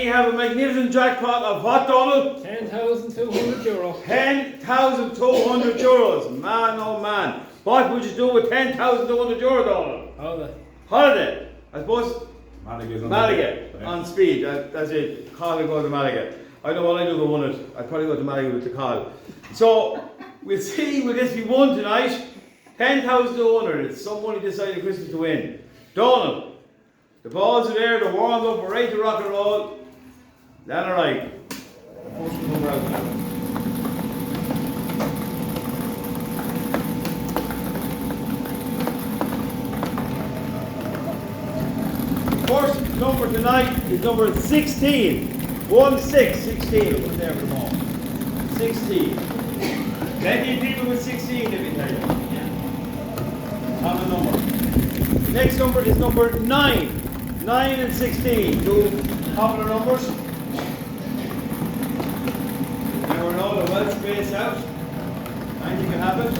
we have a magnificent jackpot of what, Donald? €10,200. 10,200 euros. Man, oh man. What would you do with 10,200 euros, Donald? Holiday. I suppose Malaga on speed. That's it. Call and go to Malaga. I know what I do if I won it. I'd probably go to Malaga with the call. So we'll see, will this be won tonight? 10,200. It's some money this side of Christmas to win. Donald, the balls are there, they're warmed up, we're ready to rock and roll. Then alright. First number out now. First number tonight is number 16. 16. What's there for the moment? 16. Plenty of people with 16, let me tell you. Common number. Next number is number 9. 9 and 16. Two popular numbers. Never know, the well spaced out. Anything can happen.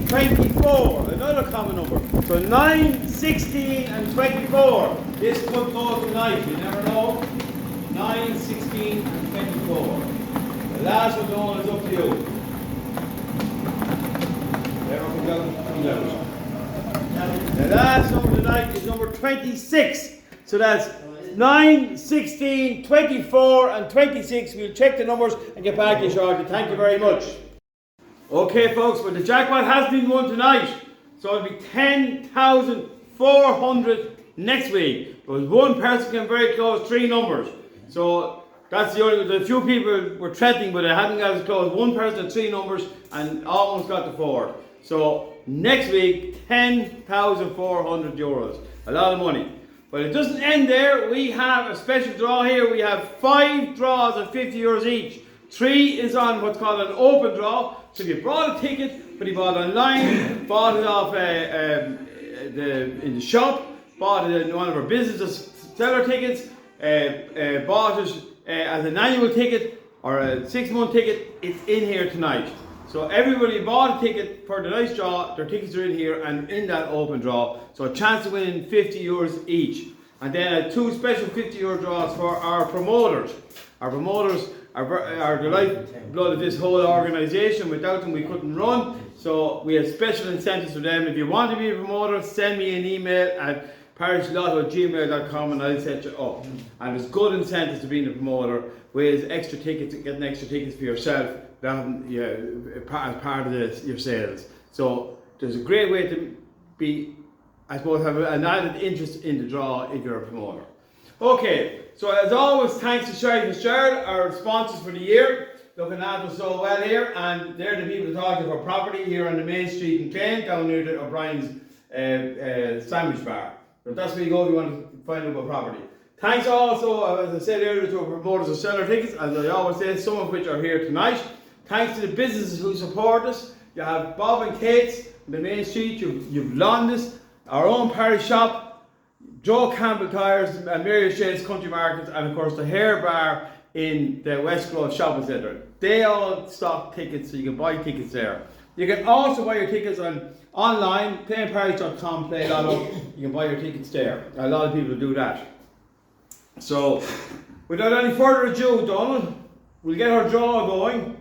24, another common number. So 9, 16 and 24. This could go tonight, you never know. 9, 16 and 24. The last one going is up to you. Whatever comes out. The last number tonight is number 26. So that's 9, 16, 24 and 26. We'll check the numbers and get back to you shortly. Thank you very much. Okay folks, but the jackpot has been won tonight. So it'll be 10,400 next week. But one person came very close, 3 numbers. So that's the few people were threatening, but they hadn't got as close. One person had 3 numbers and almost got to 4. So next week, 10,400 euros. A lot of money. But it doesn't end there. We have a special draw here. We have 5 draws of 50 euros each. 3 is on what's called an open draw. So if you bought a ticket, but you bought online, bought it off in the shop, bought it in one of our businesses, seller tickets, bought it as an annual ticket or a 6-month ticket, it's in here tonight. So everybody bought a ticket for the nice draw, their tickets are in here and in that open draw. So a chance of winning 50 euros each. And then 2 special 50 euro draws for our promoters. Our promoters are the lifeblood of this whole organisation. Without them we couldn't run. So we have special incentives for them. If you want to be a promoter, send me an email at parishlotto@gmail.com and I'll set you up. And there's good incentives to being a promoter with extra tickets, getting extra tickets for yourself as part of your sales. So there's a great way to be, I suppose, have an added interest in the draw if you're a promoter. Okay, so as always, thanks to Sherry Fitzgerald, our sponsors for the year, looking after us so well here, and they're the people talking for property here on the main street in Clane, down near the O'Brien's sandwich bar. So that's where you go if you want to find out about property. Thanks also, as I said earlier, to our promoters of seller tickets, as I always say, some of which are here tonight. Thanks to the businesses who support us. You have Bob and Kate's on the main street, you've London's, our own parish shop, Joe Campbell Tyres, and Mary Shane's Country Markets, and of course the Hair Bar in the West Grove Shopping Centre. They all stock tickets, so you can buy tickets there. You can also buy your tickets online, claineparish.com, play lotto. You can buy your tickets there. A lot of people do that. So, without any further ado, Donald, we'll get our draw going.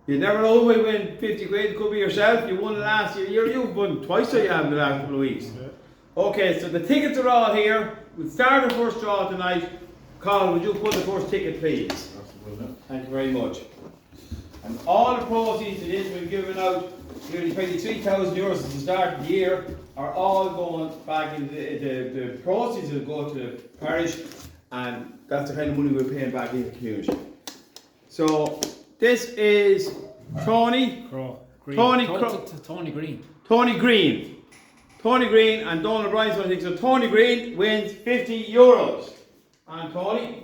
You never know who will win 50 quid. It could be yourself. You won last year. You've won twice, so you have in the last couple of weeks. Okay, so the tickets are all here. We'll start the first draw tonight. Carl, would you put the first ticket, please? Thank you very much. And all the proceeds that is we've given out, nearly 23,000 euros at the start of the year, are all going back into the proceeds that go to the parish, and that's the kind of money we're paying back in the community. So this is Tony. Tony Green. Tony Green and Donald O'Brien's one thing. So Tony Green wins 50 euros. And Tony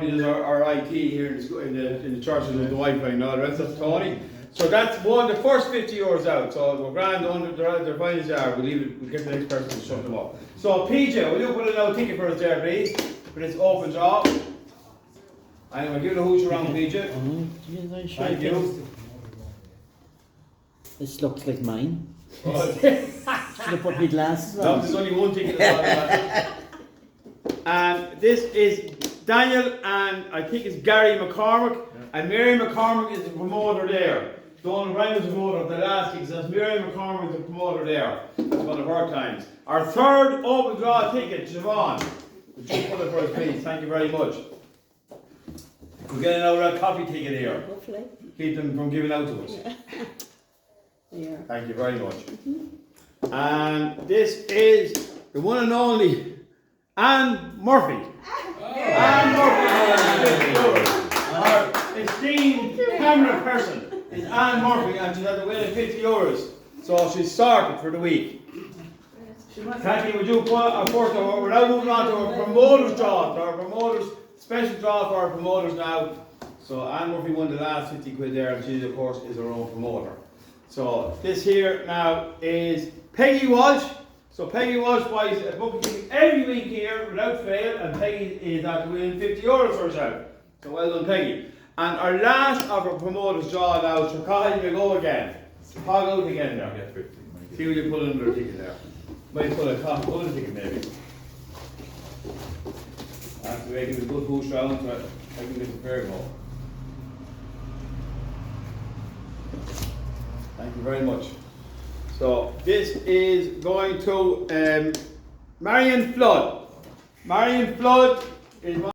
is our IT here in the church with the Wi-Fi and all the rest. That's Tony. So that's the first 50 euros out. So we're grand under their finals are. We'll get the next person to shut them up. So PJ, will you put a ticket for us there, please? For this open draw. And we'll give it a hoosh around, PJ. Thank you. This looks like mine. Should have put my glasses on. No, there's only one ticket. And this is Daniel and I think it's Gary McCormick. And Mary McCormick is the promoter there. Donald Ryan was the promoter of the last gig, so Mary McCormick is the promoter there. It's one of her times. Our third open draw ticket, Siobhan. Would you put it for us, please? Thank you very much. We're getting another coffee ticket here. Hopefully. Keep them from giving out to us. Yeah. Thank you very much. And this is the one and only Anne Murphy. Anne Murphy. Our esteemed camera person is Anne Murphy, and she's had to win 50 euros. So she's sorted for the week. Kathy, would you put our first, we're now moving on to our promoters draw, our promoters, special draw for our promoters now. So Anne Murphy won the last 50 quid there, and she of course is her own promoter. So this here now is Peggy Walsh. So Peggy Walsh buys a bookkeeping every week here without fail, and Peggy is at winning 50 euros for herself. So well done, Peggy. And our last of our promoters draw now, so Colin, you go again. Hog out again there. See what you put under the ticket there. Might put a top put a ticket maybe. That's the way to give a good push round so I can get the fair go. Thank you very much. So this is going to Marion Flood. Marion Flood is one.